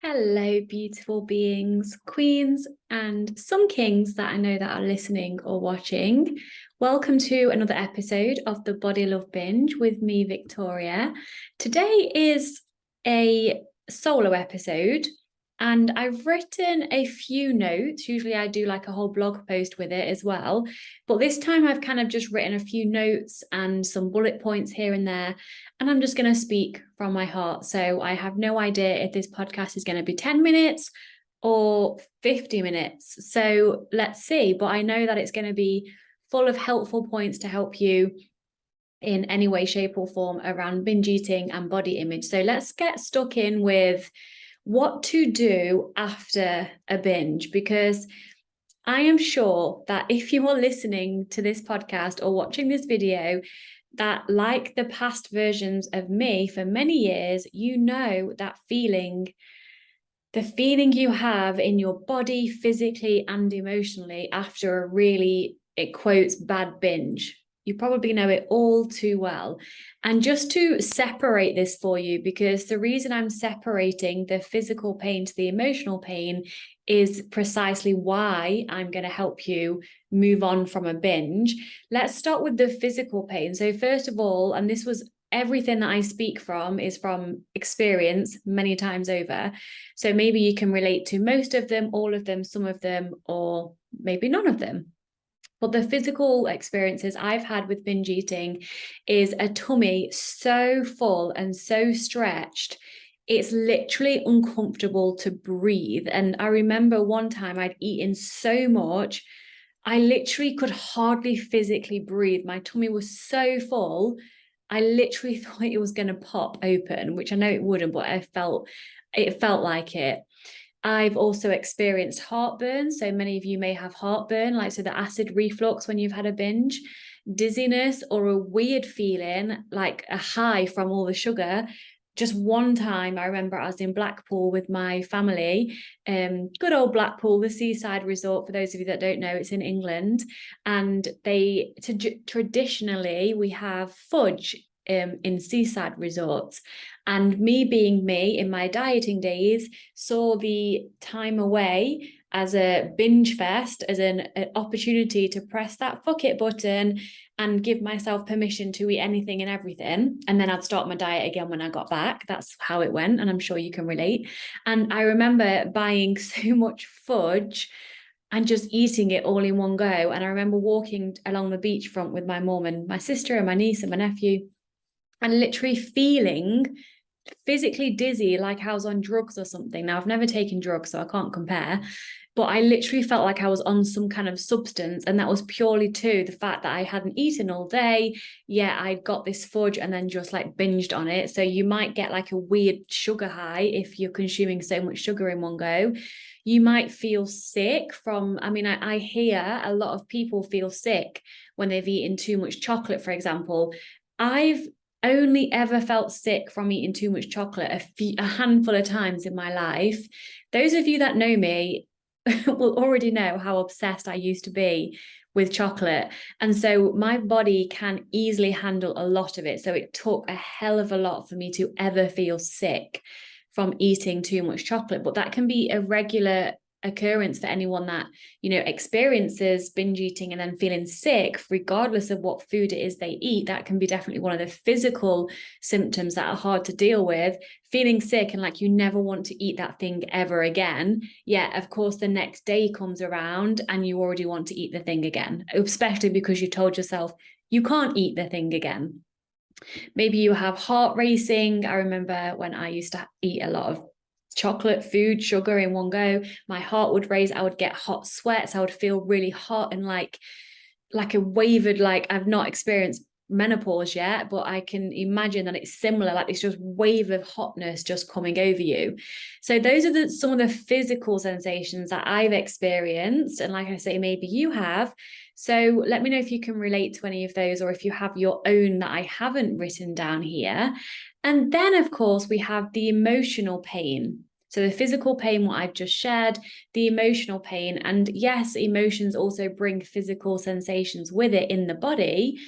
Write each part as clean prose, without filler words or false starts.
Hello, beautiful beings, queens, and some kings that I know that are listening or watching. Welcome to another episode of the Body Love Binge with me, Victoria. Today is a solo episode, and I've written a few notes. Usually I do like a whole blog post with it as well, but this time I've kind of just written a few notes and some bullet points here and there, and I'm just going to speak from my heart. So I have no idea if this podcast is going to be 10 minutes or 50 minutes. So let's see. But I know that it's going to be full of helpful points to help you in any way, shape, or form around binge eating and body image. So let's get stuck in with what to do after a binge, because I am sure that if you are listening to this podcast or watching this video, that like the past versions of me for many years, you know that feeling, the feeling you have in your body, physically and emotionally after a really, it quotes, bad binge. You probably know it all too well. And just to separate this for you, because the reason I'm separating the physical pain to the emotional pain is precisely why I'm going to help you move on from a binge. Let's start with the physical pain. So first of all, and this was everything that I speak from is from experience many times over. So maybe you can relate to most of them, all of them, some of them, or maybe none of them. But the physical experiences I've had with binge eating is a tummy so full and so stretched, it's literally uncomfortable to breathe. And I remember one time I'd eaten so much, I literally could hardly physically breathe. My tummy was so full, I literally thought it was going to pop open, which I know it wouldn't, but it felt like it. I've also experienced heartburn. So many of you may have heartburn, like so the acid reflux when you've had a binge, dizziness, or a weird feeling like a high from all the sugar. Just one time, I remember I was in Blackpool with my family, good old Blackpool, the seaside resort. For those of you that don't know, it's in England, and traditionally we have fudge in seaside resorts. And me being me in my dieting days, saw the time away as a binge fest, as an opportunity to press that fuck it button and give myself permission to eat anything and everything. And then I'd start my diet again when I got back. That's how it went. And I'm sure you can relate. And I remember buying so much fudge and just eating it all in one go. And I remember walking along the beachfront with my mom and my sister and my niece and my nephew, and literally feeling physically dizzy, like I was on drugs or something. Now, I've never taken drugs, so I can't compare, but I literally felt like I was on some kind of substance, and that was purely to the fact that I hadn't eaten all day. Yeah, I got this fudge and then just like binged on it. So you might get like a weird sugar high if you're consuming so much sugar in one go. You might feel sick from, I hear a lot of people feel sick when they've eaten too much chocolate, for example. I've only ever felt sick from eating too much chocolate a handful of times in my life. Those of you that know me will already know how obsessed I used to be with chocolate. And so my body can easily handle a lot of it. So it took a hell of a lot for me to ever feel sick from eating too much chocolate. But that can be a regular occurrence for anyone that experiences binge eating and then feeling sick, regardless of what food it is they eat. That can be definitely one of the physical symptoms that are hard to deal with. Feeling sick and like you never want to eat that thing ever again. Yeah, of course, the next day comes around and you already want to eat the thing again, especially because you told yourself you can't eat the thing again. Maybe you have heart racing. I remember when I used to eat a lot of chocolate, food, sugar in one go, my heart would race. I would get hot sweats. I would feel really hot and like a wavered, like I've not experienced menopause yet, but I can imagine that it's similar, like this just wave of hotness just coming over you. So those are some of the physical sensations that I've experienced. And like I say, maybe you have. So let me know if you can relate to any of those, or if you have your own that I haven't written down here. And then, of course, we have the emotional pain. So the physical pain, what I've just shared, the emotional pain. And yes, emotions also bring physical sensations with it in the body.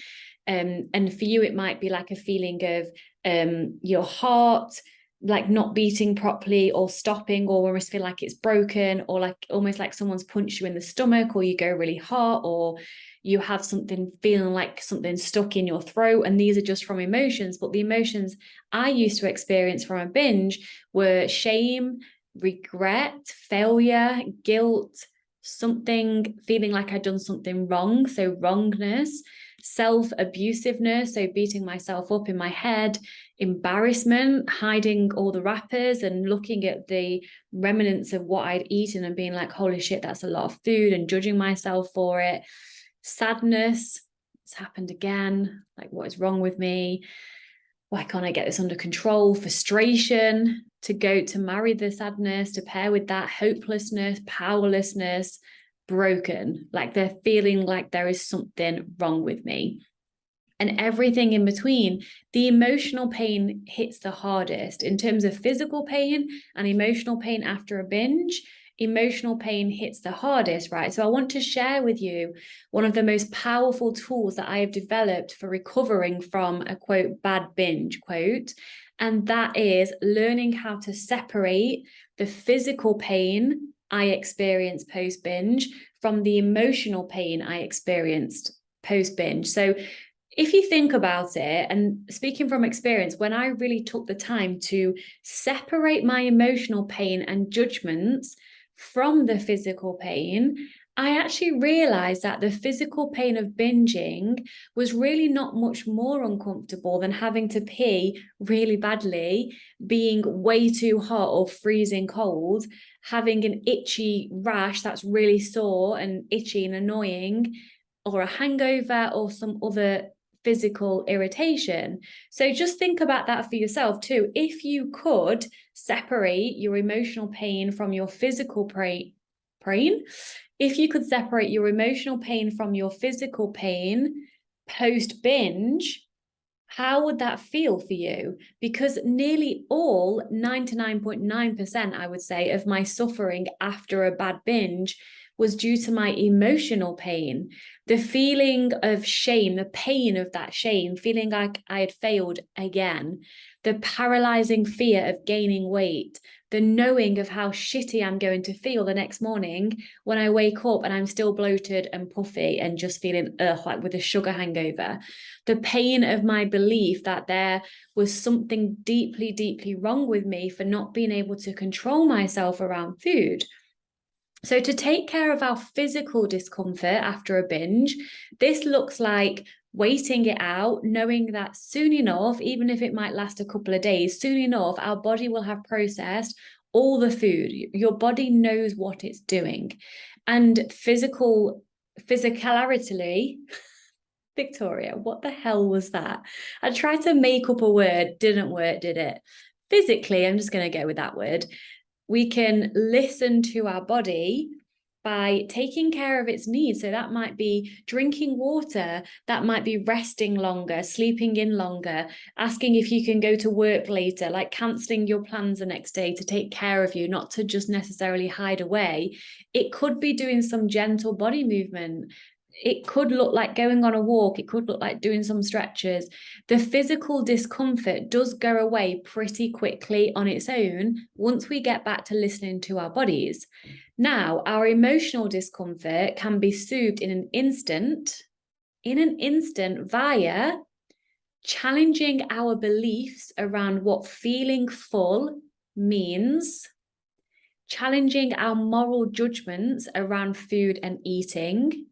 And for you, it might be like a feeling of your heart like not beating properly or stopping, or almost feel like it's broken, or like almost like someone's punched you in the stomach, or you go really hot, or you have something feeling like something stuck in your throat. And these are just from emotions. But the emotions I used to experience from a binge were shame, regret, failure, guilt, something, feeling like I'd done something wrong. So wrongness, self-abusiveness, so beating myself up in my head, embarrassment, hiding all the wrappers and looking at the remnants of what I'd eaten and being like, holy shit, that's a lot of food, and judging myself for it. Sadness, it's happened again. Like, what is wrong with me? Why can't I get this under control? Frustration, to marry the sadness, to pair with that hopelessness, powerlessness, broken. Like they're feeling like there is something wrong with me. And everything in between. The emotional pain hits the hardest in terms of physical pain and emotional pain after a binge. Emotional pain hits the hardest, right? So I want to share with you one of the most powerful tools that I have developed for recovering from a quote bad binge quote, and that is learning how to separate the physical pain I experienced post binge from the emotional pain I experienced post binge. So if you think about it, and speaking from experience, when I really took the time to separate my emotional pain and judgments from the physical pain, I actually realized that the physical pain of binging was really not much more uncomfortable than having to pee really badly, being way too hot or freezing cold, having an itchy rash that's really sore and itchy and annoying, or a hangover or some other physical irritation. So just think about that for yourself too. If you could separate your emotional pain from your physical pain, if you could separate your emotional pain from your physical pain post binge, how would that feel for you? Because nearly all, 99.9%, I would say, of my suffering after a bad binge was due to my emotional pain. The feeling of shame, the pain of that shame, feeling like I had failed again, the paralyzing fear of gaining weight, the knowing of how shitty I'm going to feel the next morning when I wake up and I'm still bloated and puffy and just feeling like with a sugar hangover, the pain of my belief that there was something deeply, deeply wrong with me for not being able to control myself around food. So to take care of our physical discomfort after a binge, this looks like waiting it out, knowing that soon enough, even if it might last a couple of days, soon enough, our body will have processed all the food. Your body knows what it's doing. And physicality, Victoria, what the hell was that? I tried to make up a word, didn't work, did it? Physically, I'm just going to go with that word. We can listen to our body by taking care of its needs. So that might be drinking water, that might be resting longer, sleeping in longer, asking if you can go to work later, like cancelling your plans the next day to take care of you, not to just necessarily hide away. It could be doing some gentle body movement. It could look like going on a walk. It could look like doing some stretches. The physical discomfort does go away pretty quickly on its own once we get back to listening to our bodies. Now, our emotional discomfort can be soothed in an instant via challenging our beliefs around what feeling full means, challenging our moral judgments around food and eating,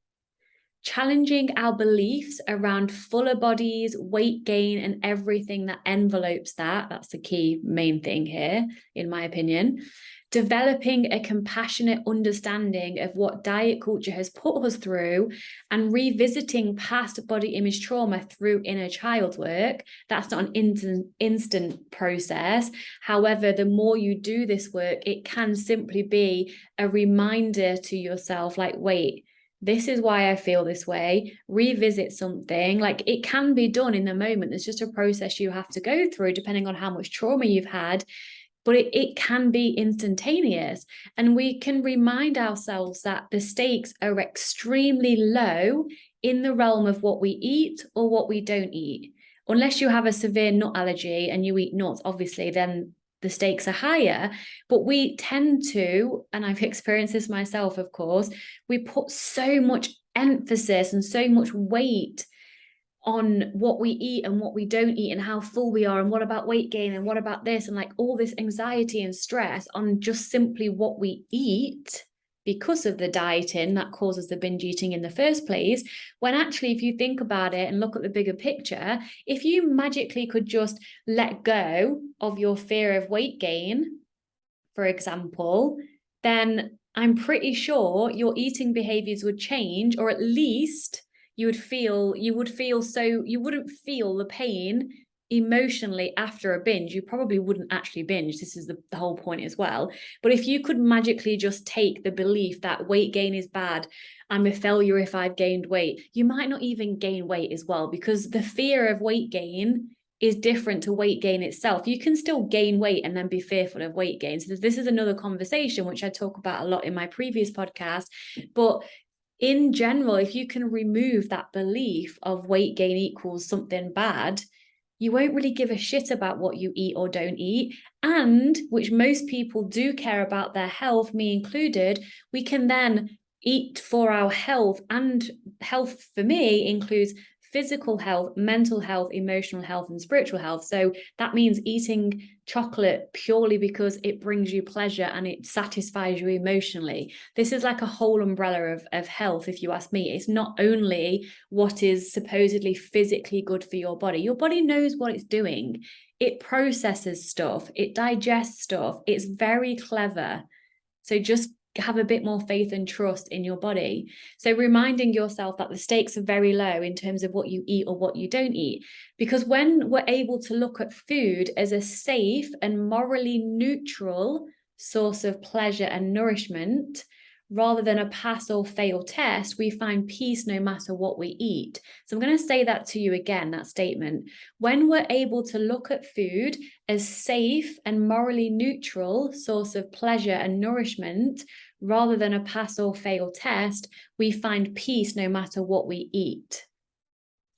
challenging our beliefs around fuller bodies, weight gain, and everything that envelopes that. That's the key main thing here, in my opinion. Developing a compassionate understanding of what diet culture has put us through and revisiting past body image trauma through inner child work. That's not an instant process. However, the more you do this work, it can simply be a reminder to yourself, like, wait, this is why I feel this way. Revisit something. Like, it can be done in the moment. It's just a process you have to go through depending on how much trauma you've had, but it can be instantaneous. And we can remind ourselves that the stakes are extremely low in the realm of what we eat or what we don't eat. Unless you have a severe nut allergy and you eat nuts, obviously, then the stakes are higher. But we tend to, and I've experienced this myself, of course, we put so much emphasis and so much weight on what we eat and what we don't eat and how full we are and what about weight gain and what about this, and like all this anxiety and stress on just simply what we eat because of the dieting that causes the binge eating in the first place, when actually, if you think about it and look at the bigger picture, if you magically could just let go of your fear of weight gain, for example, then I'm pretty sure your eating behaviors would change, or at least you wouldn't feel the pain emotionally after a binge. You probably wouldn't actually binge. This is the whole point as well. But if you could magically just take the belief that weight gain is bad, I'm a failure if I've gained weight, you might not even gain weight as well, because the fear of weight gain is different to weight gain itself. You can still gain weight and then be fearful of weight gain. So this is another conversation, which I talk about a lot in my previous podcast. But in general, if you can remove that belief of weight gain equals something bad, you won't really give a shit about what you eat or don't eat. And which most people do care about their health, me included, we can then eat for our health. And health for me includes physical health, mental health, emotional health, and spiritual health. So that means eating chocolate purely because it brings you pleasure and it satisfies you emotionally. This is like a whole umbrella of health, if you ask me. It's not only what is supposedly physically good for your body. Your body knows what it's doing. It processes stuff, it digests stuff. It's very clever. So just have a bit more faith and trust in your body. So reminding yourself that the stakes are very low in terms of what you eat or what you don't eat. Because when we're able to look at food as a safe and morally neutral source of pleasure and nourishment, rather than a pass or fail test, we find peace no matter what we eat. So I'm going to say that to you again, that statement. When we're able to look at food as safe and morally neutral source of pleasure and nourishment, rather than a pass or fail test, we find peace no matter what we eat.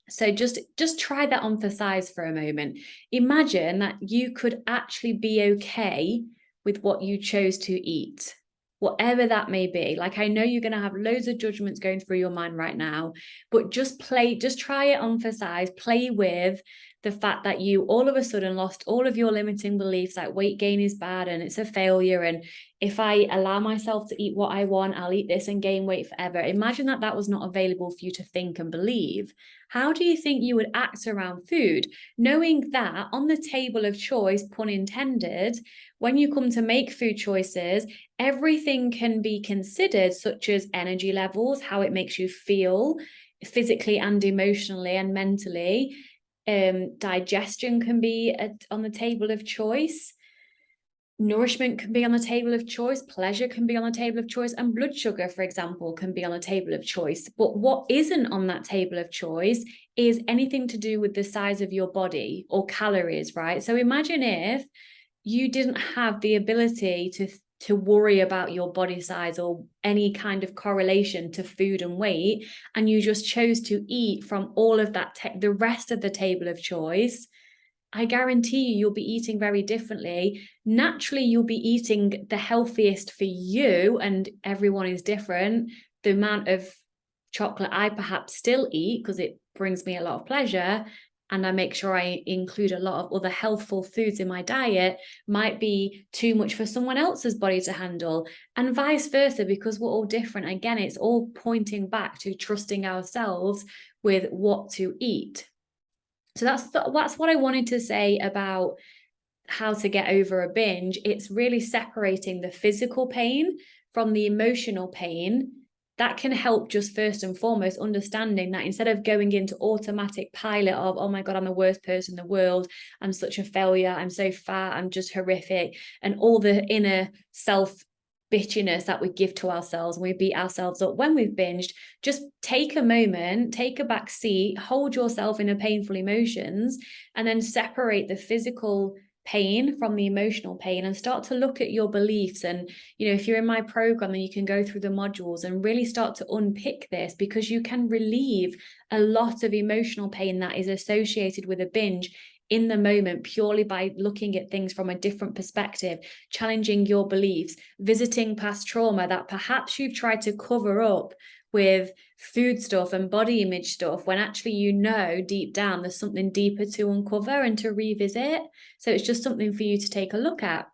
So just try that on for size for a moment. Imagine that you could actually be okay with what you chose to eat, whatever that may be. Like, I know you're going to have loads of judgments going through your mind right now, but just try it on for size, play with the fact that you all of a sudden lost all of your limiting beliefs, like weight gain is bad and it's a failure, and if I allow myself to eat what I want, I'll eat this and gain weight forever. Imagine that that was not available for you to think and believe. How do you think you would act around food, knowing that on the table of choice, pun intended, when you come to make food choices, everything can be considered, such as energy levels, how it makes you feel physically and emotionally and mentally. Digestion can be on the table of choice. Nourishment can be on the table of choice, pleasure can be on the table of choice, and blood sugar, for example, can be on the table of choice. But what isn't on that table of choice is anything to do with the size of your body or calories, right? So imagine if you didn't have the ability to worry about your body size or any kind of correlation to food and weight, and you just chose to eat from all of that, the rest of the table of choice. I guarantee you'll be eating very differently. Naturally, you'll be eating the healthiest for you, and everyone is different. The amount of chocolate I perhaps still eat, because it brings me a lot of pleasure, and I make sure I include a lot of other healthful foods in my diet, might be too much for someone else's body to handle, and vice versa, because we're all different. Again, it's all pointing back to trusting ourselves with what to eat. So that's what I wanted to say about how to get over a binge. It's really separating the physical pain from the emotional pain. That can help, just first and foremost, understanding that instead of going into automatic pilot of, oh my God, I'm the worst person in the world, I'm such a failure, I'm so fat, I'm just horrific, and all the inner self bitchiness that we give to ourselves and we beat ourselves up when we've binged, just take a moment, take a back seat, hold yourself in a painful emotions, and then separate the physical pain from the emotional pain and start to look at your beliefs. And, you know, if you're in my program, then you can go through the modules and really start to unpick this, because you can relieve a lot of emotional pain that is associated with a binge in the moment purely by looking at things from a different perspective, challenging your beliefs, visiting past trauma that perhaps you've tried to cover up with food stuff and body image stuff, when actually, you know, deep down there's something deeper to uncover and to revisit. So it's just something for you to take a look at.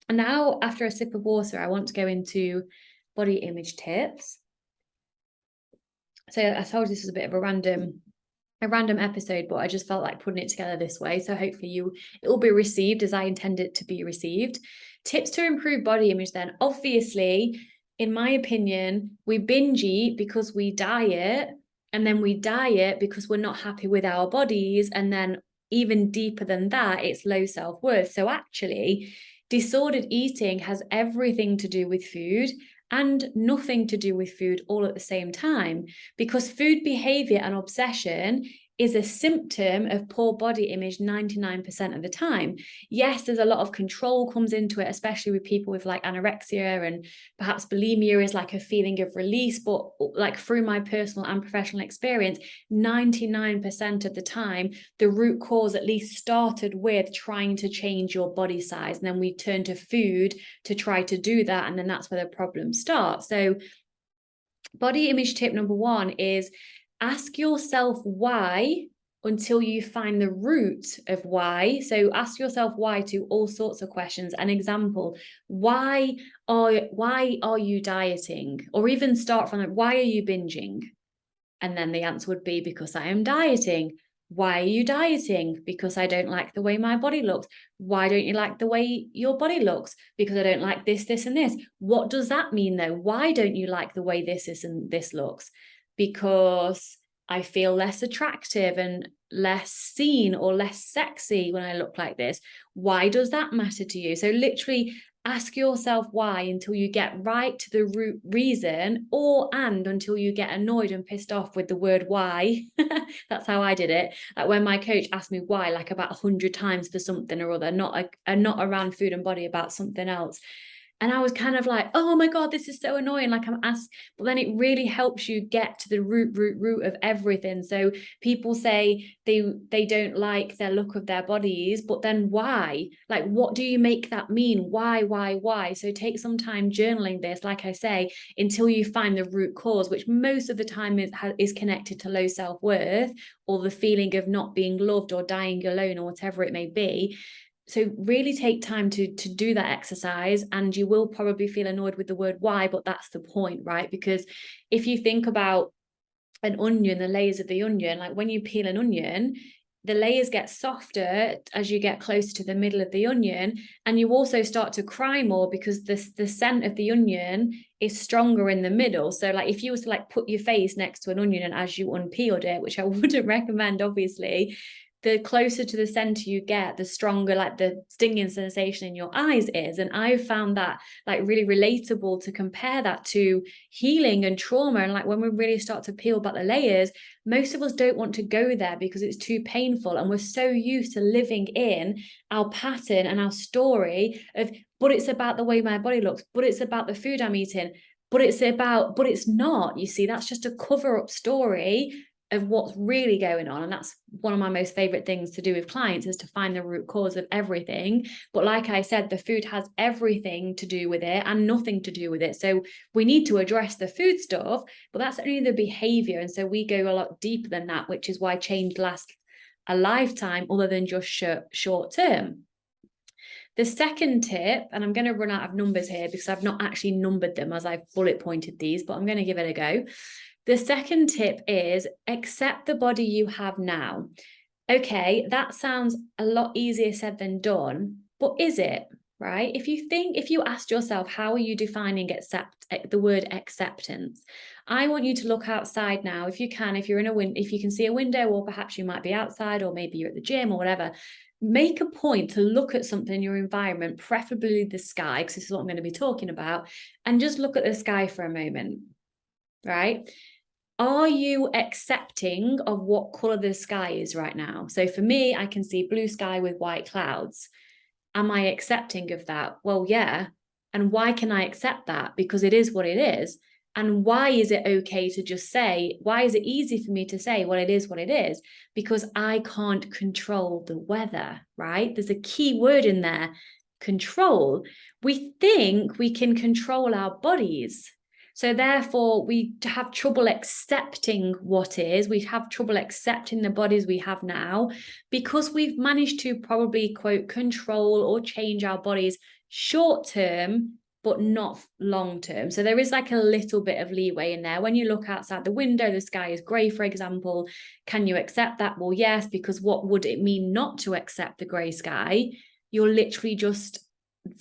And now, after a sip of water, I want to go into body image tips. So I told you this was a bit of a random episode, but I just felt like putting it together this way. So hopefully it will be received as I intend it to be received. Tips to improve body image then. Obviously, in my opinion, we binge eat because we diet, and then we diet because we're not happy with our bodies. And then even deeper than that, it's low self-worth. So actually, disordered eating has everything to do with food and nothing to do with food all at the same time, because food behavior and obsession is a symptom of poor body image 99% of the time. Yes, there's a lot of control comes into it, especially with people with like anorexia, and perhaps bulimia is like a feeling of release. But like through my personal and professional experience, 99% of the time, the root cause at least started with trying to change your body size. And then we turn to food to try to do that. And then that's where the problem starts. So body image tip number 1 is ask yourself why until you find the root of why. So ask yourself why to all sorts of questions. An example, why are you dieting? Or even start from like, why are you binging? And then the answer would be, because I am dieting. Why are you dieting? Because I don't like the way my body looks. Why don't you like the way your body looks? Because I don't like this, this, and this. What does that mean though? Why don't you like the way this, and this looks? Because I feel less attractive and less seen or less sexy when I look like this. Why does that matter to you? So literally ask yourself why until you get right to the root reason, and until you get annoyed and pissed off with the word why. That's how I did it. Like when my coach asked me why, like about 100 times for something or other, not around food and body, about something else. And I was kind of like, oh my God, this is so annoying. Like I'm asked, but then it really helps you get to the root of everything. So people say they don't like their look of their bodies, but then why? Like, what do you make that mean? Why? So take some time journaling this, like I say, until you find the root cause, which most of the time is connected to low self-worth, or the feeling of not being loved or dying alone, or whatever it may be. So really take time to do that exercise, and you will probably feel annoyed with the word why, but that's the point, right? Because if you think about an onion, the layers of the onion, like when you peel an onion, the layers get softer as you get closer to the middle of the onion, and you also start to cry more because the scent of the onion is stronger in the middle. So like if you was to like put your face next to an onion, and as you unpeeled it, which I wouldn't recommend obviously, the closer to the center you get, the stronger like the stinging sensation in your eyes is. And I've found that like really relatable to compare that to healing and trauma. And like when we really start to peel back the layers, most of us don't want to go there because it's too painful. And we're so used to living in our pattern and our story of, but it's about the way my body looks, but it's about the food I'm eating, but it's not, you see, that's just a cover up story of what's really going on. And that's one of my most favorite things to do with clients, is to find the root cause of everything. But like I said, the food has everything to do with it and nothing to do with it. So we need to address the food stuff, but that's only the behavior. And so we go a lot deeper than that, which is why change lasts a lifetime other than just short term. The second tip, and I'm going to run out of numbers here because I've not actually numbered them as I've bullet pointed these, but I'm going to give it a go. The second tip is accept the body you have now. Okay, that sounds a lot easier said than done, but is it, right? If you asked yourself, how are you defining the word acceptance? I want you to look outside now, if you can, if you can see a window, or perhaps you might be outside, or maybe you're at the gym or whatever. Make a point to look at something in your environment, preferably the sky, because this is what I'm going to be talking about, and just look at the sky for a moment, right? Are you accepting of what color the sky is right now? So for me, I can see blue sky with white clouds. Am I accepting of that? Well, yeah. And why can I accept that? Because it is what it is. And why is it okay to just say, why is it easy for me to say, well, it is what it is? Because I can't control the weather, right? There's a key word in there, control. We think we can control our bodies. So therefore, we have trouble accepting what is. We have trouble accepting the bodies we have now because we've managed to probably, quote, control or change our bodies short term, but not long term. So there is like a little bit of leeway in there. When you look outside the window, the sky is grey, for example. Can you accept that? Well, yes, because what would it mean not to accept the grey sky? You're literally just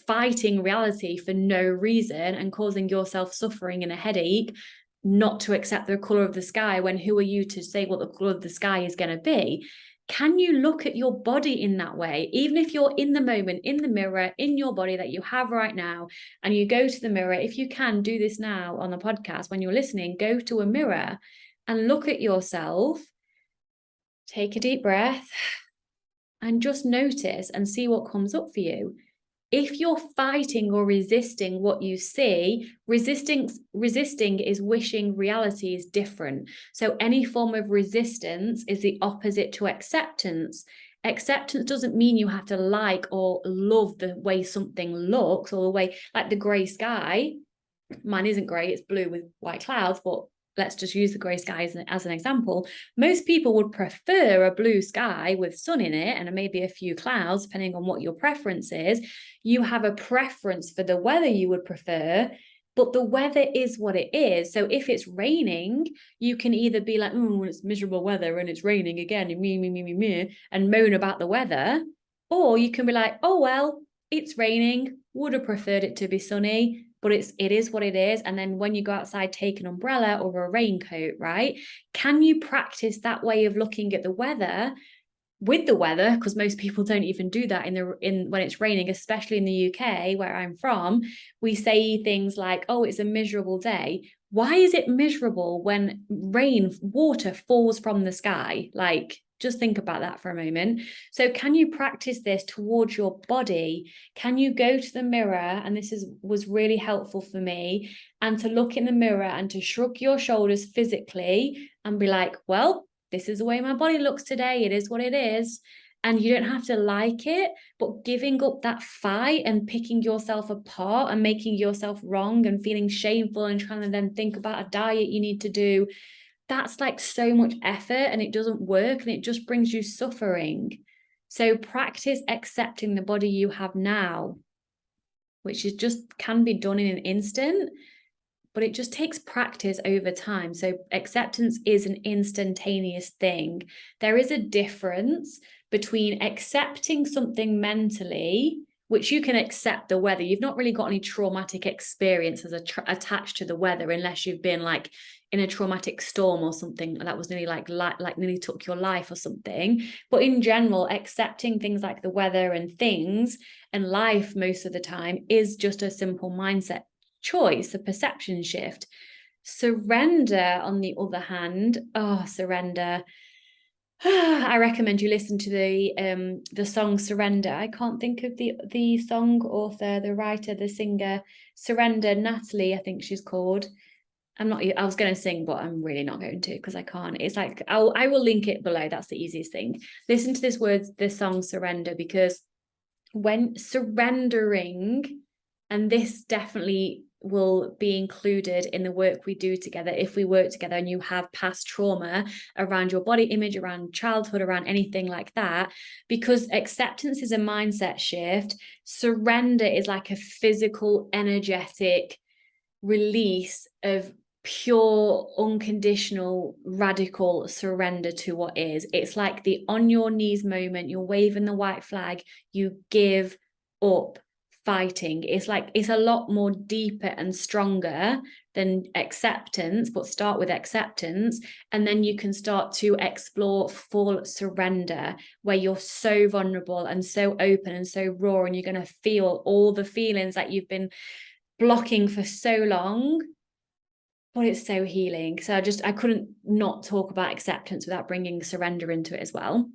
fighting reality for no reason and causing yourself suffering and a headache not to accept the colour of the sky, when who are you to say what the colour of the sky is going to be? Can you look at your body in that way? Even if you're in the moment, in the mirror, in your body that you have right now, and you go to the mirror, if you can do this now on the podcast, when you're listening, go to a mirror and look at yourself, take a deep breath, and just notice and see what comes up for you. If you're fighting or resisting what you see, resisting is wishing reality is different. So any form of resistance is the opposite to acceptance. Acceptance doesn't mean you have to like or love the way something looks, or the way, like the grey sky. Mine isn't grey, it's blue with white clouds, but let's just use the grey sky as an example. Most people would prefer a blue sky with sun in it and maybe a few clouds, depending on what your preference is. You have a preference for the weather you would prefer, but the weather is what it is. So if it's raining, you can either be like, oh, it's miserable weather and it's raining again, and moan about the weather. Or you can be like, oh, well, it's raining, would have preferred it to be sunny, but it is what it is. And then when you go outside, take an umbrella or a raincoat, right? Can you practice that way of looking at the weather with the weather? Because most people don't even do that when it's raining, especially in the UK where I'm from. We say things like, oh, it's a miserable day. Why is it miserable when water falls from the sky? Like, just think about that for a moment. So can you practice this towards your body? Can you go to the mirror, and this was really helpful for me, and to look in the mirror and to shrug your shoulders physically and be like, well, this is the way my body looks today. It is what it is. And you don't have to like it, but giving up that fight and picking yourself apart and making yourself wrong and feeling shameful and trying to then think about a diet you need to do, that's like so much effort and it doesn't work and it just brings you suffering. So practice accepting the body you have now, which is just can be done in an instant, but it just takes practice over time. So acceptance is an instantaneous thing. There is a difference between accepting something mentally, which you can accept the weather. You've not really got any traumatic experiences attached to the weather, unless you've been like in a traumatic storm or something that was nearly like nearly took your life or something. But in general, accepting things like the weather and things and life most of the time is just a simple mindset choice, a perception shift. Surrender, on the other hand, surrender. I recommend you listen to the song Surrender. I can't think of the song author, the writer, the singer. Surrender, Natalie, I think she's called. I was going to sing, but I'm really not going to because I can't. It's like, I will link it below. That's the easiest thing. Listen to this song Surrender, because when surrendering, and this definitely will be included in the work we do together if we work together and you have past trauma around your body image, around childhood, around anything like that, because acceptance is a mindset shift. Surrender is like a physical, energetic release of pure, unconditional, radical surrender to what is. It's like the on your knees moment, you're waving the white flag, you give up fighting. It's a lot more deeper and stronger than acceptance, but start with acceptance, and then you can start to explore full surrender, where you're so vulnerable and so open and so raw, and you're going to feel all the feelings that you've been blocking for so long. But it's so healing. So I couldn't not talk about acceptance without bringing surrender into it as well.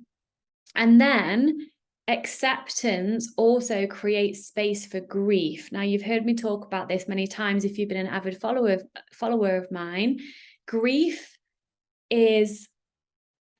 And then Acceptance also creates space for grief. Now, you've heard me talk about this many times if you've been an avid follower of mine. Grief is,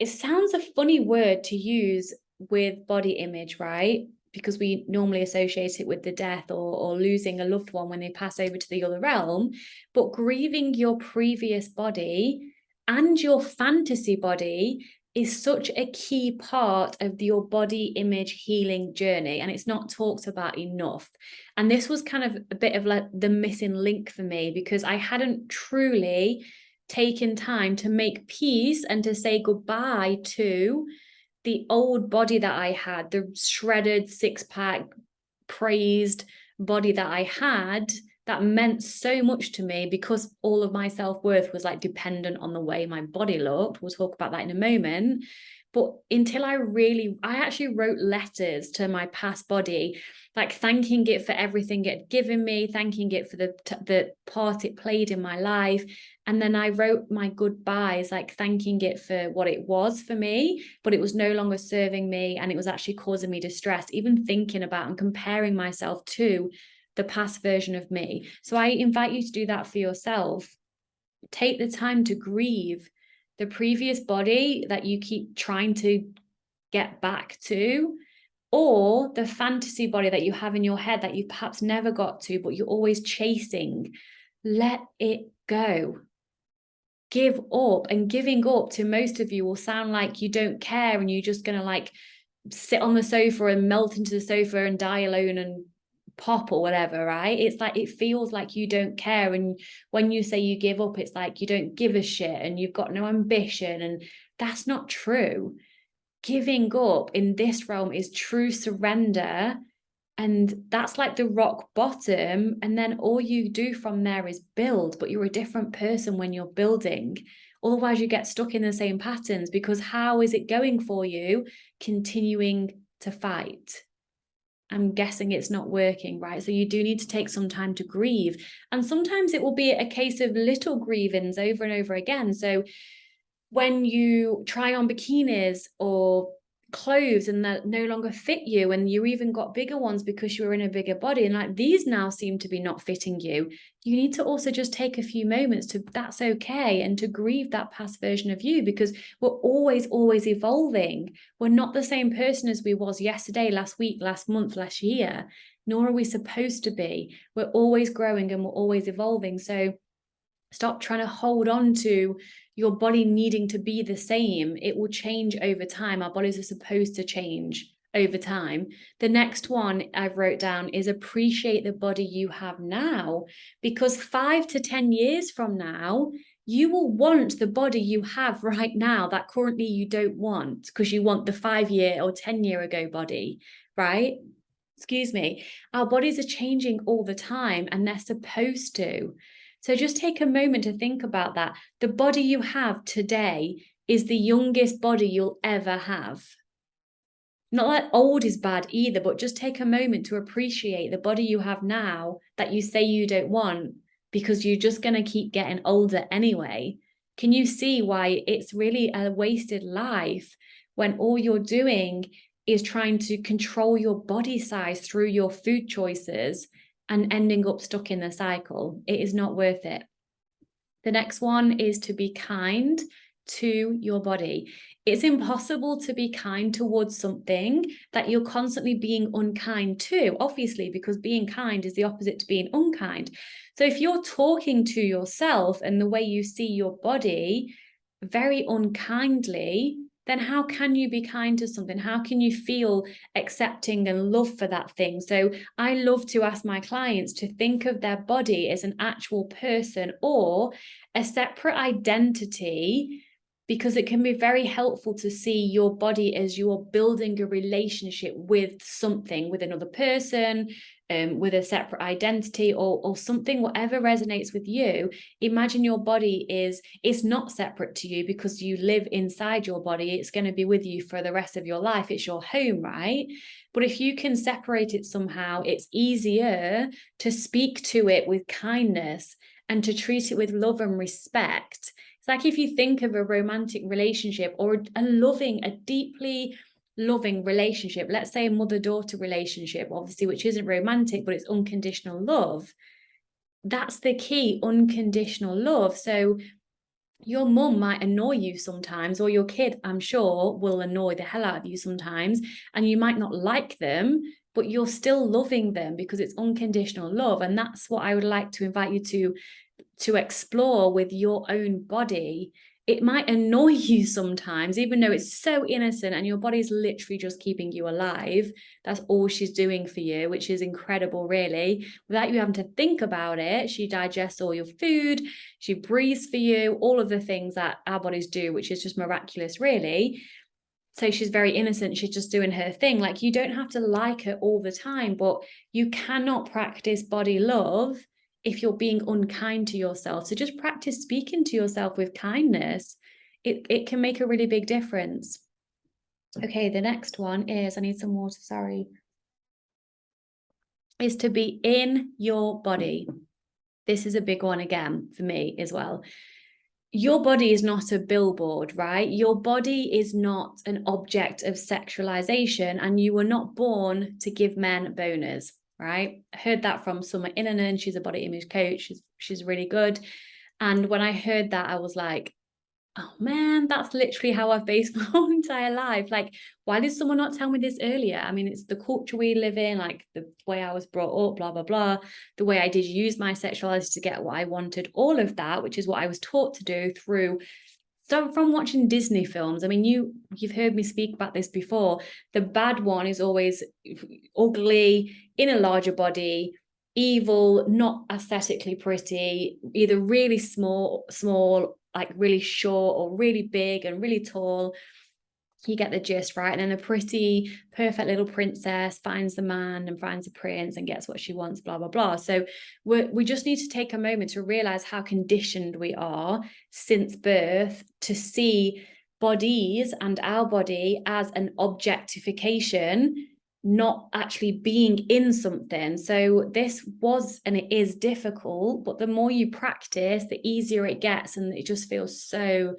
it sounds a funny word to use with body image, right? Because we normally associate it with the death or losing a loved one when they pass over to the other realm. But grieving your previous body and your fantasy body is such a key part of your body image healing journey, and it's not talked about enough. And this was kind of a bit of like the missing link for me, because I hadn't truly taken time to make peace and to say goodbye to the old body that I had, the shredded six-pack praised body that I had, that meant so much to me, because all of my self-worth was like dependent on the way my body looked. We'll talk about that in a moment. But until I actually wrote letters to my past body, like thanking it for everything it had given me, thanking it for the part it played in my life. And then I wrote my goodbyes, like thanking it for what it was for me, but it was no longer serving me. And it was actually causing me distress, even thinking about and comparing myself to the past version of me. So I invite you to do that for yourself. Take the time to grieve the previous body that you keep trying to get back to, or the fantasy body that you have in your head that you perhaps never got to, but you're always chasing. Let it go. Give up. And giving up to most of you will sound like you don't care and you're just going to like sit on the sofa and melt into the sofa and die alone and pop or whatever, right? It's like, it feels like you don't care. And when you say you give up, it's like you don't give a shit and you've got no ambition. And that's not true. Giving up in this realm is true surrender. And that's like the rock bottom. And then all you do from there is build, but you're a different person when you're building. Otherwise, you get stuck in the same patterns, because how is it going for you continuing to fight? I'm guessing it's not working, right? So you do need to take some time to grieve. And sometimes it will be a case of little grievings over and over again. So when you try on bikinis or clothes and that no longer fit you, and you even got bigger ones because you were in a bigger body, and like these now seem to be not fitting you, you need to also just take a few moments to, that's okay, and to grieve that past version of you, because we're always evolving. We're not the same person as we was yesterday, last week, last month, last year, nor are we supposed to be. We're always growing and we're always evolving. So stop trying to hold on to your body needing to be the same. It will change over time. Our bodies are supposed to change over time. The next one I've wrote down is appreciate the body you have now, because 5 to 10 years from now, you will want the body you have right now that currently you don't want, because you want the 5-year or 10-year ago body, right? Excuse me. Our bodies are changing all the time, and they're supposed to. So just take a moment to think about that. The body you have today is the youngest body you'll ever have. Not that old is bad either, but just take a moment to appreciate the body you have now that you say you don't want, because you're just going to keep getting older anyway. Can you see why it's really a wasted life when all you're doing is trying to control your body size through your food choices and ending up stuck in the cycle? It is not worth it. The next one is to be kind to your body. It's impossible to be kind towards something that you're constantly being unkind to, obviously, because being kind is the opposite to being unkind. So if you're talking to yourself and the way you see your body very unkindly, then how can you be kind to something? How can you feel accepting and love for that thing? So I love to ask my clients to think of their body as an actual person or a separate identity, because it can be very helpful to see your body as you're building a relationship with something, with another person, with a separate identity or something, whatever resonates with you. Imagine your body it's not separate to you because you live inside your body. It's going to be with you for the rest of your life. It's your home, right? But if you can separate it somehow, it's easier to speak to it with kindness and to treat it with love and respect. It's like if you think of a romantic relationship or a deeply loving relationship, let's say a mother-daughter relationship, obviously, which isn't romantic, but it's unconditional love. That's the key, unconditional love. So your mum might annoy you sometimes, or your kid, I'm sure, will annoy the hell out of you sometimes, and you might not like them, but you're still loving them because it's unconditional love. And that's what I would like to invite you to explore with your own body. It might annoy you sometimes, even though it's so innocent and your body's literally just keeping you alive. That's all she's doing for you, which is incredible, really. Without you having to think about it, she digests all your food, she breathes for you, all of the things that our bodies do, which is just miraculous, really. So she's very innocent. She's just doing her thing. Like, you don't have to like her all the time, but you cannot practice body love if you're being unkind to yourself. So just practice speaking to yourself with kindness. It can make a really big difference. Okay, the next one is, I need some water, sorry, is to be in your body. This is a big one again for me as well. Your body is not a billboard, right? Your body is not an object of sexualization, and you were not born to give men boners, right? I heard that from Summer Innanen. She's a body image coach. She's really good. And when I heard that, I was like, oh man, that's literally how I've based my whole entire life. Like, why did someone not tell me this earlier? I mean, it's the culture we live in, like the way I was brought up, blah, blah, blah, the way I did use my sexuality to get what I wanted, all of that, which is what I was taught to do through. So from watching Disney films, I mean, you've heard me speak about this before. The bad one is always ugly, in a larger body, evil, not aesthetically pretty, either really small, like really short, or really big and really tall. You get the gist, right? And then the pretty, perfect little princess finds the man and finds the prince and gets what she wants, blah, blah, blah. So we just need to take a moment to realize how conditioned we are since birth to see bodies and our body as an objectification, not actually being in something. So this was, and it is difficult, but the more you practice, the easier it gets. And it just feels so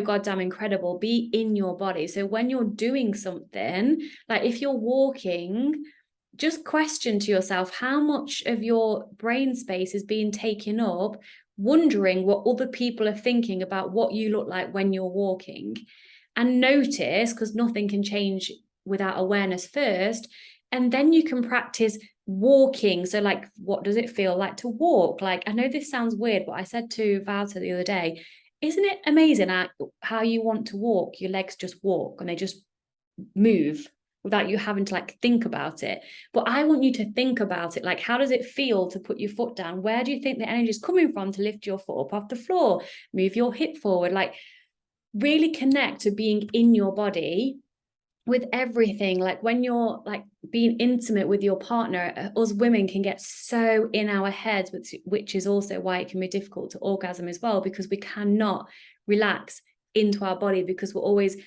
goddamn incredible. Be in your body. So when you're doing something, like if you're walking, just question to yourself how much of your brain space is being taken up wondering what other people are thinking about what you look like when you're walking. And notice, because nothing can change without awareness first, and then you can practice walking. So like, what does it feel like to walk? Like, I know this sounds weird, but I said to Valter the other day, isn't it amazing how you want to walk? Your legs just walk and they just move without you having to like think about it. But I want you to think about it. Like, how does it feel to put your foot down? Where do you think the energy is coming from to lift your foot up off the floor? Move your hip forward. Like, really connect to being in your body with everything. Like when you're like being intimate with your partner, us women can get so in our heads, which is also why it can be difficult to orgasm as well, because we cannot relax into our body because we're always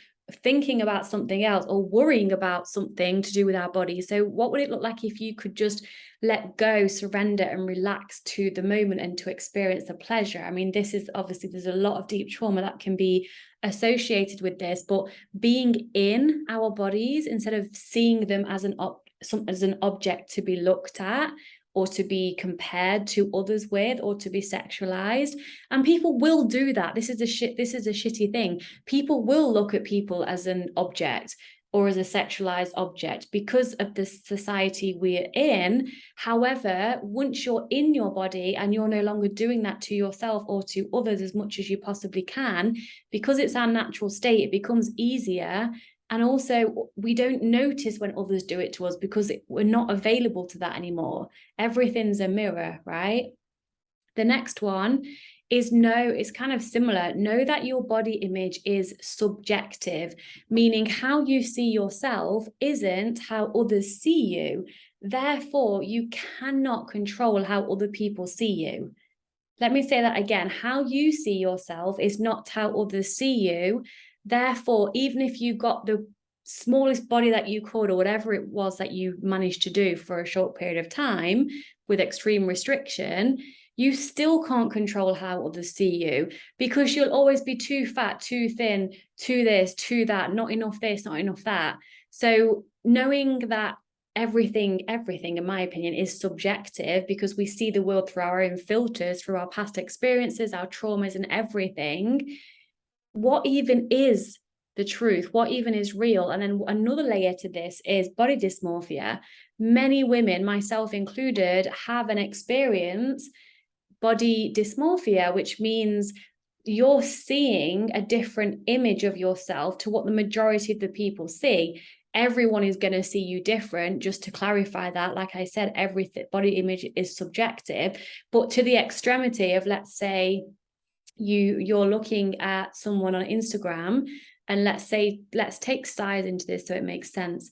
thinking about something else or worrying about something to do with our body. So what would it look like if you could just let go, surrender, and relax to the moment and to experience the pleasure? I mean, this is obviously, there's a lot of deep trauma that can be associated with this, but being in our bodies instead of seeing them as an object to be looked at or to be compared to others with or to be sexualized. And people will do that. This is a shitty thing. People will look at people as an object or as a sexualized object because of the society we're in. However, once you're in your body and you're no longer doing that to yourself or to others as much as you possibly can, because it's our natural state, it becomes easier. And also, we don't notice when others do it to us because we're not available to that anymore. Everything's a mirror, right? The next one is it's kind of similar. Know that your body image is subjective, meaning how you see yourself isn't how others see you. Therefore, you cannot control how other people see you. Let me say that again. How you see yourself is not how others see you. Therefore, even if you got the smallest body that you could, or whatever it was that you managed to do for a short period of time with extreme restriction, you still can't control how others see you because you'll always be too fat, too thin, too this, too that, not enough this, not enough that. So knowing that everything, in my opinion, is subjective, because we see the world through our own filters, through our past experiences, our traumas and everything. What even is the truth? What even is real? And then another layer to this is body dysmorphia. Many women, myself included, have an experience body dysmorphia, which means you're seeing a different image of yourself to what the majority of the people see. Everyone is going to see you different. Just to clarify that, like I said, every body image is subjective, but to the extremity of, let's say you're looking at someone on Instagram, and let's take size into this so it makes sense.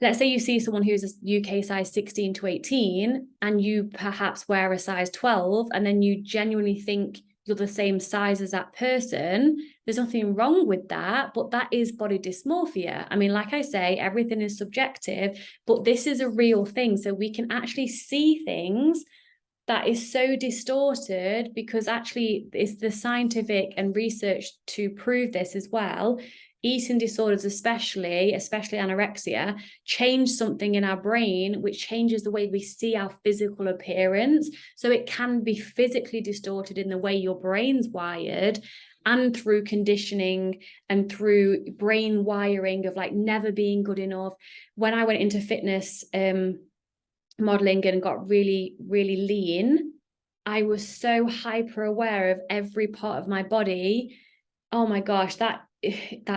Let's say you see someone who's a UK size 16 to 18 and you perhaps wear a size 12, and then you genuinely think you're the same size as that person. There's nothing wrong with that, but that is body dysmorphia. I mean, like I say, everything is subjective, but this is a real thing. So we can actually see things that is so distorted, because actually it's the scientific and research to prove this as well. Eating disorders, especially anorexia, change something in our brain, which changes the way we see our physical appearance. So it can be physically distorted in the way your brain's wired, and through conditioning and through brain wiring of like never being good enough. When I went into fitness modeling and got really, really lean, I was so hyper aware of every part of my body. Oh my gosh, that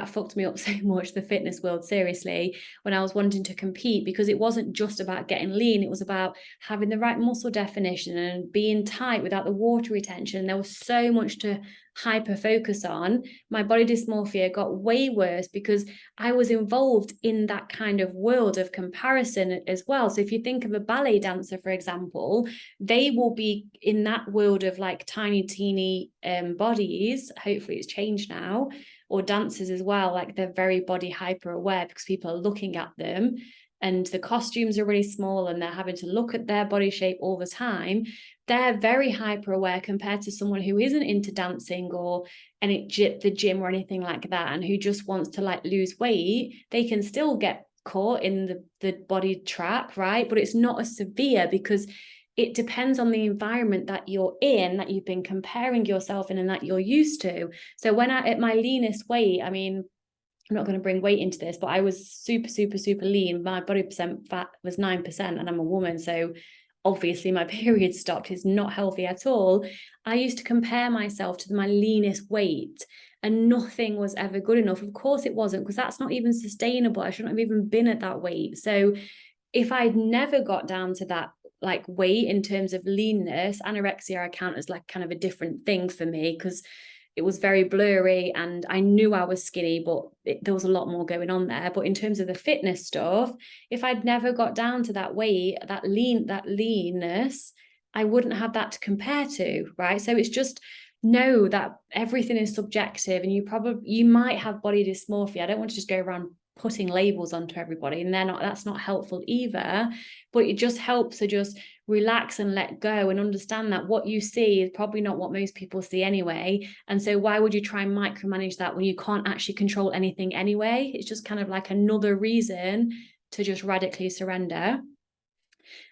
fucked me up so much, the fitness world, seriously, when I was wanting to compete, because it wasn't just about getting lean, it was about having the right muscle definition and being tight without the water retention. There was so much to hyper focus on. My body dysmorphia got way worse because I was involved in that kind of world of comparison as well. So if you think of a ballet dancer, for example, they will be in that world of like tiny, teeny bodies. Hopefully it's changed now. Or dancers as well, like they're very body hyper aware because people are looking at them, and the costumes are really small and they're having to look at their body shape all the time. They're very hyper aware compared to someone who isn't into dancing or the gym or anything like that, and who just wants to like lose weight. They can still get caught in the body trap, right? But it's not as severe because it depends on the environment that you're in, that you've been comparing yourself in, and that you're used to. So when at my leanest weight, I mean, I'm not going to bring weight into this, but I was super, super, super lean. My body percent fat was 9%, and I'm a woman. So obviously my period stopped. It's not healthy at all. I used to compare myself to my leanest weight, and nothing was ever good enough. Of course it wasn't, because that's not even sustainable. I shouldn't have even been at that weight. So if I'd never got down to that like weight in terms of leanness, anorexia I count as like kind of a different thing for me, because it was very blurry and I knew I was skinny, but there was a lot more going on there. But in terms of the fitness stuff, if I'd never got down to that weight, that leanness, I wouldn't have that to compare to, right? So it's just know that everything is subjective, and you might have body dysmorphia. I don't want to just go around putting labels onto everybody, and that's not helpful either. But it just helps to just relax and let go and understand that what you see is probably not what most people see anyway. And so why would you try and micromanage that when you can't actually control anything anyway? It's just kind of like another reason to just radically surrender.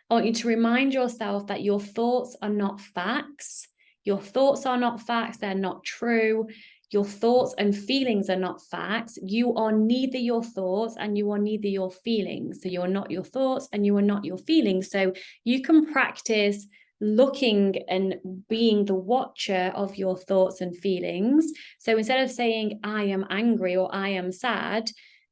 I want you to remind yourself that your thoughts are not facts. Your thoughts are not facts. They're not true. Your thoughts and feelings are not facts. You are neither your thoughts and you are neither your feelings. So you're not your thoughts and you are not your feelings. So you can practice looking and being the watcher of your thoughts and feelings. So instead of saying, I am angry or I am sad,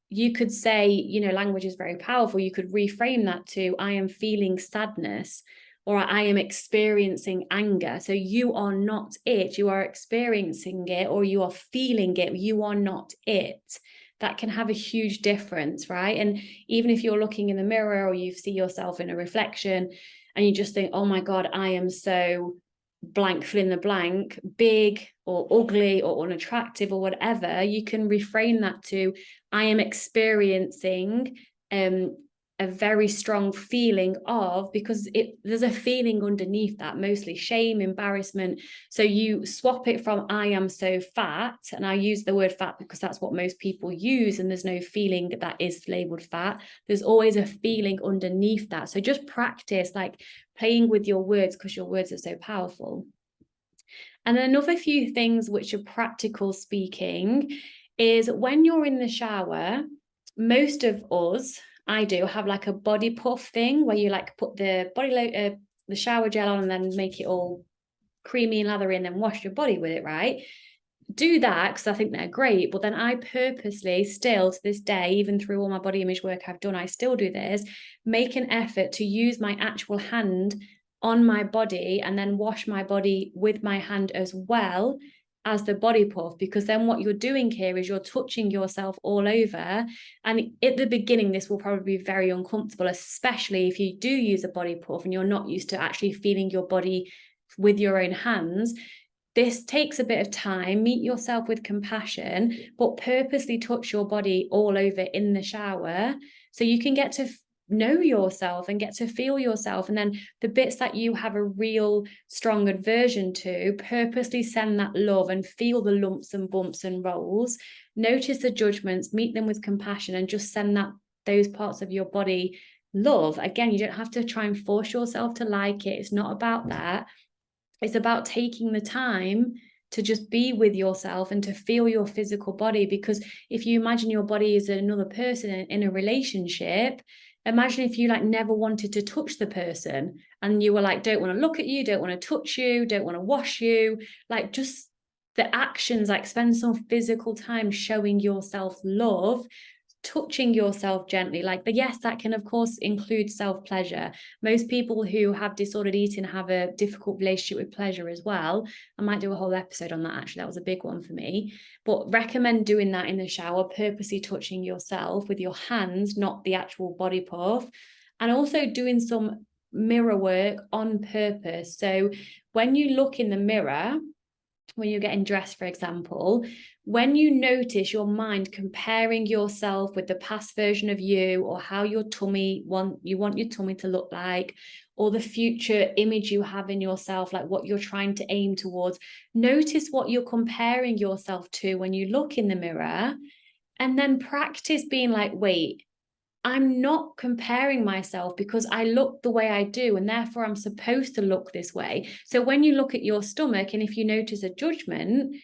you could say, language is very powerful. You could reframe that to, I am feeling sadness, or I am experiencing anger. So you are not it. You are experiencing it, or you are feeling it. You are not it. That can have a huge difference, right? And even if you're looking in the mirror or you see yourself in a reflection and you just think, oh my God, I am so blank, fill in the blank, big or ugly or unattractive or whatever, you can reframe that to, I am experiencing a a very strong feeling of, because there's a feeling underneath that, mostly shame, embarrassment. So you swap it from I am so fat, and I use the word fat because that's what most people use, and there's no feeling that is labeled fat. There's always a feeling underneath that. So just practice like playing with your words, because your words are so powerful. And then another few things which are practical speaking is when you're in the shower, most of us, I do, have like a body puff thing where you like put the the shower gel on and then make it all creamy and lathery and then wash your body with it, right? Do that because I think they're great. But then I purposely still to this day, even through all my body image work I've done, I still do this, make an effort to use my actual hand on my body and then wash my body with my hand as well as the body puff, because then what you're doing here is you're touching yourself all over. And at the beginning, this will probably be very uncomfortable, especially if you do use a body puff and you're not used to actually feeling your body with your own hands. This takes a bit of time. Meet yourself with compassion, but purposely touch your body all over in the shower so you can get to know yourself and get to feel yourself. And then the bits that you have a real strong aversion to, purposely send that love and feel the lumps and bumps and rolls. Notice the judgments, meet them with compassion, and just send those parts of your body love. Again, you don't have to try and force yourself to like it. It's not about that. It's about taking the time to just be with yourself and to feel your physical body. Because if you imagine your body is another person in a relationship, imagine if you like never wanted to touch the person and you were like, don't want to look at you, don't want to touch you, don't want to wash you, like just the actions, like spend some physical time showing yourself love, touching yourself gently. Like, yes, that can of course include self-pleasure. Most people who have disordered eating have a difficult relationship with pleasure as well. I might do a whole episode on that, actually. That was a big one for me. But recommend doing that in the shower, purposely touching yourself with your hands, not the actual body puff. And also doing some mirror work on purpose. So when you look in the mirror, when you're getting dressed, for example, when you notice your mind comparing yourself with the past version of you, or how your tummy you want your tummy to look like, or the future image you have in yourself, like what you're trying to aim towards, notice what you're comparing yourself to when you look in the mirror, and then practice being like, wait, I'm not comparing myself because I look the way I do, and therefore I'm supposed to look this way. So when you look at your stomach, and if you notice a judgment,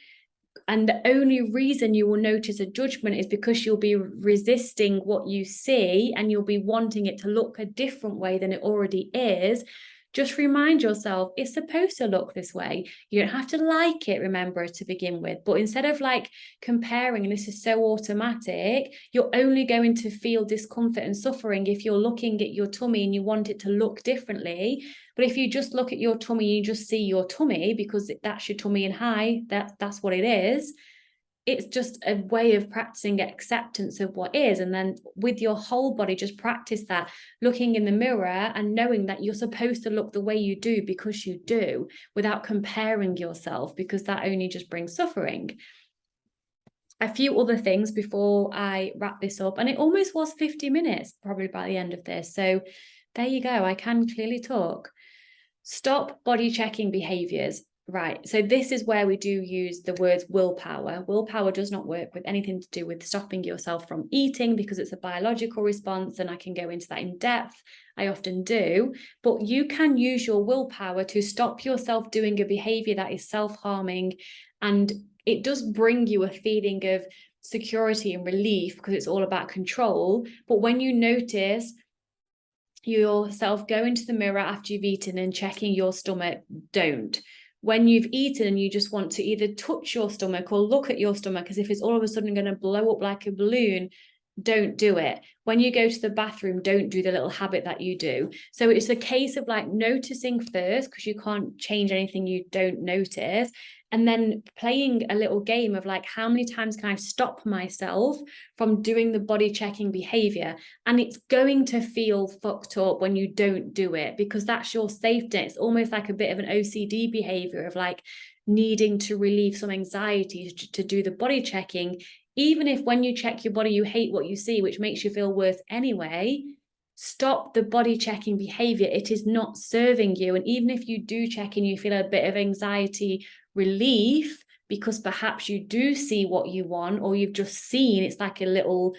and the only reason you will notice a judgment is because you'll be resisting what you see and you'll be wanting it to look a different way than it already is, just remind yourself it's supposed to look this way. You don't have to like it, remember, to begin with. But instead of like comparing, and this is so automatic, you're only going to feel discomfort and suffering if you're looking at your tummy and you want it to look differently. But if you just look at your tummy, you just see your tummy because that's your tummy and hi, that's what it is. It's just a way of practicing acceptance of what is. And then with your whole body, just practice that, looking in the mirror and knowing that you're supposed to look the way you do because you do, without comparing yourself, because that only just brings suffering. A few other things before I wrap this up, and it almost was 50 minutes probably by the end of this. So there you go. I can clearly talk. Stop body checking behaviors. Right. So this is where we do use the words willpower. Willpower does not work with anything to do with stopping yourself from eating, because it's a biological response, and I can go into that in depth. I often do. But you can use your willpower to stop yourself doing a behavior that is self-harming, and it does bring you a feeling of security and relief because it's all about control. But when you notice yourself go into the mirror after you've eaten and checking your stomach, don't. When you've eaten and you just want to either touch your stomach or look at your stomach as if it's all of a sudden going to blow up like a balloon, don't do it. When you go to the bathroom, don't do the little habit that you do. So it's a case of like noticing first, because you can't change anything you don't notice, and then playing a little game of like, how many times can I stop myself from doing the body checking behavior? And it's going to feel fucked up when you don't do it, because that's your safety. It's almost like a bit of an OCD behavior of like needing to relieve some anxiety to do the body checking. Even if when you check your body, you hate what you see, which makes you feel worse anyway, Stop the body checking behavior. It is not serving you. And even if you do check and you feel a bit of anxiety relief, because perhaps you do see what you want, or you've just seen it's like a little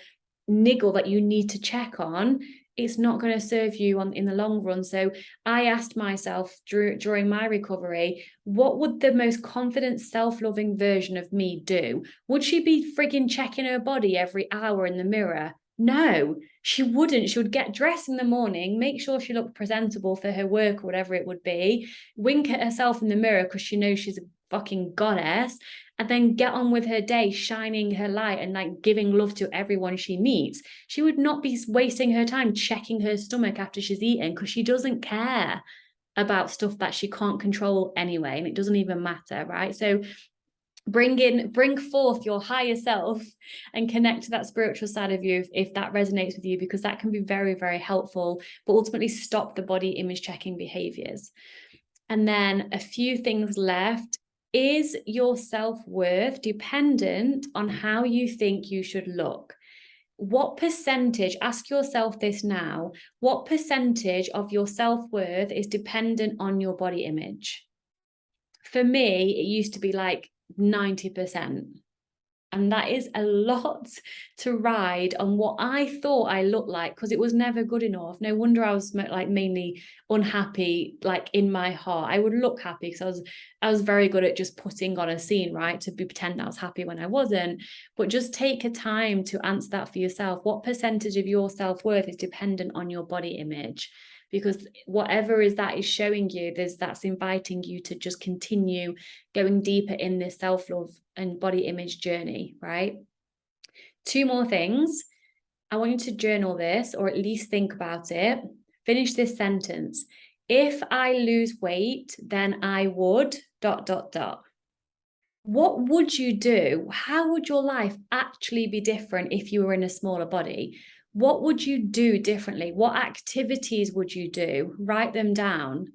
niggle that you need to check on, it's not going to serve you in the long run. So I asked myself during my recovery, what would the most confident, self-loving version of me do? Would she be frigging checking her body every hour in the mirror? No, she wouldn't. She would get dressed in the morning, make sure she looked presentable for her work or whatever it would be, wink at herself in the mirror because she knows she's a fucking goddess, and then get on with her day, shining her light and like giving love to everyone she meets. She would not be wasting her time checking her stomach after she's eaten, because she doesn't care about stuff that she can't control anyway, and it doesn't even matter, right? So bring forth your higher self and connect to that spiritual side of you if that resonates with you, because that can be very, very helpful. But ultimately, stop the body image checking behaviors. And then a few things left. Is your self-worth dependent on how you think you should look? What percentage, ask yourself this now, what percentage of your self-worth is dependent on your body image? For me, it used to be like 90%. And that is a lot to ride on what I thought I looked like, because it was never good enough. No wonder I was like mainly unhappy, like in my heart. I would look happy because I was very good at just putting on a scene, right? To pretend I was happy when I wasn't. But just take a time to answer that for yourself. What percentage of your self-worth is dependent on your body image? Because whatever is showing you, that's inviting you to just continue going deeper in this self-love and body image journey, right? 2 more things. I want you to journal this, or at least think about it. Finish this sentence. If I lose weight, then I would ... What would you do? How would your life actually be different if you were in a smaller body? What would you do differently? What activities would you do? Write them down,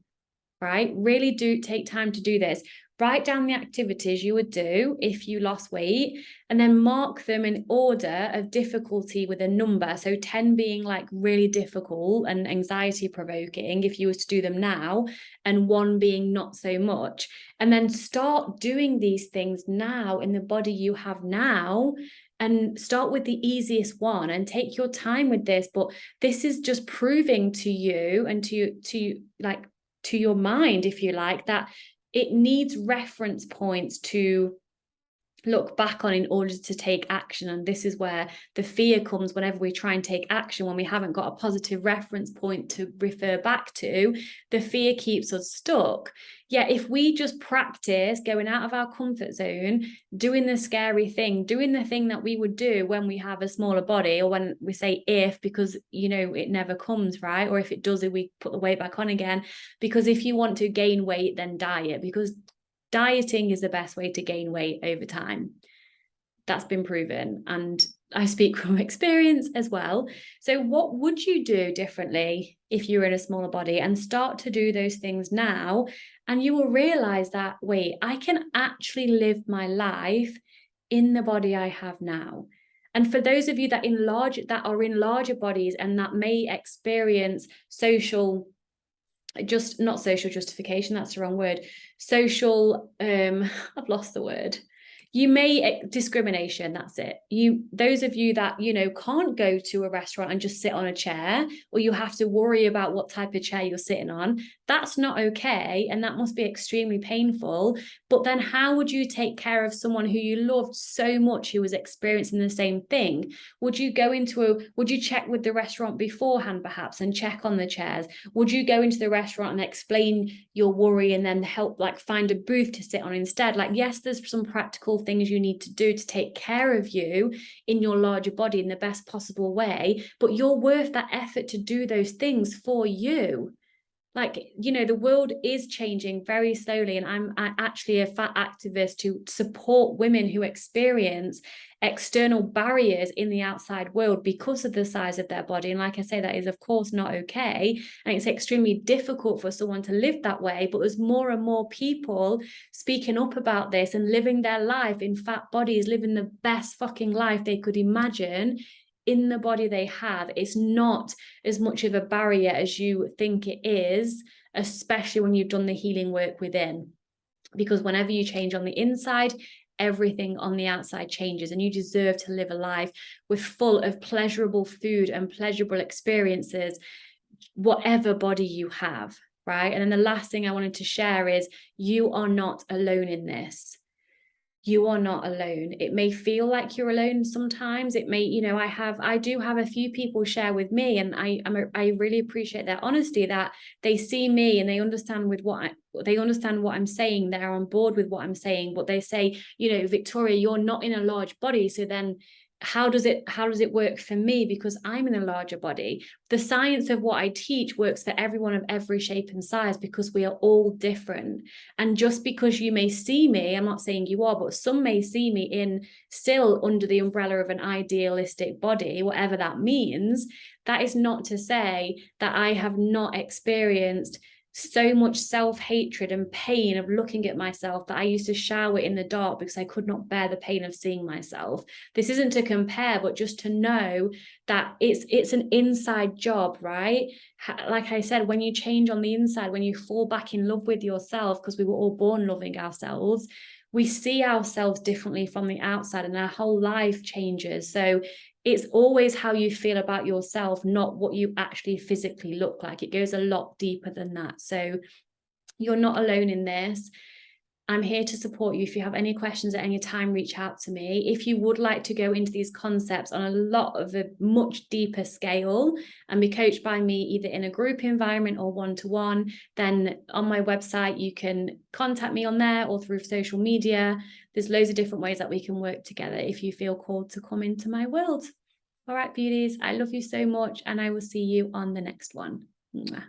right? Really do take time to do this. Write down the activities you would do if you lost weight, and then mark them in order of difficulty with a number. So 10 being like really difficult and anxiety provoking if you was to do them now, and 1 being not so much. And then start doing these things now in the body you have now, and start with the easiest one and take your time with this. But this is just proving to you and to like to your mind, if you like, that it needs reference points to look back on in order to take action. And this is where the fear comes whenever we try and take action. When we haven't got a positive reference point to refer back to, the fear keeps us stuck. Yeah, if we just practice going out of our comfort zone, doing the scary thing, doing the thing that we would do when we have a smaller body, or when we say if, because it never comes, right? Or if it does, we put the weight back on again. Because if you want to gain weight, then diet, because dieting is the best way to gain weight over time. That's been proven, and I speak from experience as well. So what would you do differently if you were in a smaller body? And start to do those things now, and you will realize that, wait, I can actually live my life in the body I have now. And for those of you that are in larger bodies and that may experience not social justification, that's the wrong word, I've lost the word. You may discrimination, that's it. Those of you that can't go to a restaurant and just sit on a chair, or you have to worry about what type of chair you're sitting on, that's not okay, and that must be extremely painful. But then how would you take care of someone who you loved so much who was experiencing the same thing? Would you check with the restaurant beforehand perhaps and check on the chairs? Would you go into the restaurant and explain your worry and then help find a booth to sit on instead? Yes, there's some practical things you need to do to take care of you in your larger body in the best possible way, but you're worth that effort to do those things for you. The world is changing very slowly, and I'm actually a fat activist to support women who experience external barriers in the outside world because of the size of their body. And like I say, that is of course not okay, and it's extremely difficult for someone to live that way. But there's more and more people speaking up about this and living their life in fat bodies, living the best fucking life they could imagine in the body they have, it's not as much of a barrier as you think it is, especially when you've done the healing work within. Because whenever you change on the inside, everything on the outside changes, and you deserve to live a life with full of pleasurable food and pleasurable experiences, whatever body you have, right? And then the last thing I wanted to share is you are not alone in this. You are not alone. It may feel like you're alone sometimes. It may, I do have a few people share with me, and I really appreciate their honesty, that they see me and they understand what I'm saying. They're on board with what I'm saying, but they say, Victoria, you're not in a large body, so then how does it work for me, because I'm in a larger body? The science of what I teach works for everyone of every shape and size, because we are all different. And just because you may see me, I'm not saying you are, but some may see me in still under the umbrella of an idealistic body, whatever that means, that is not to say that I have not experienced so much self-hatred and pain of looking at myself that I used to shower in the dark because I could not bear the pain of seeing myself. This isn't to compare, but just to know that it's an inside job, right? Like I said, when you change on the inside, when you fall back in love with yourself, because we were all born loving ourselves, we see ourselves differently from the outside, and our whole life changes. So it's always how you feel about yourself, not what you actually physically look like. It goes a lot deeper than that. So you're not alone in this. I'm here to support you. If you have any questions at any time, reach out to me. If you would like to go into these concepts on a much deeper scale and be coached by me, either in a group environment or one-to-one, then on my website, you can contact me on there or through social media. There's loads of different ways that we can work together if you feel called to come into my world. All right, beauties, I love you so much, and I will see you on the next one. Mwah.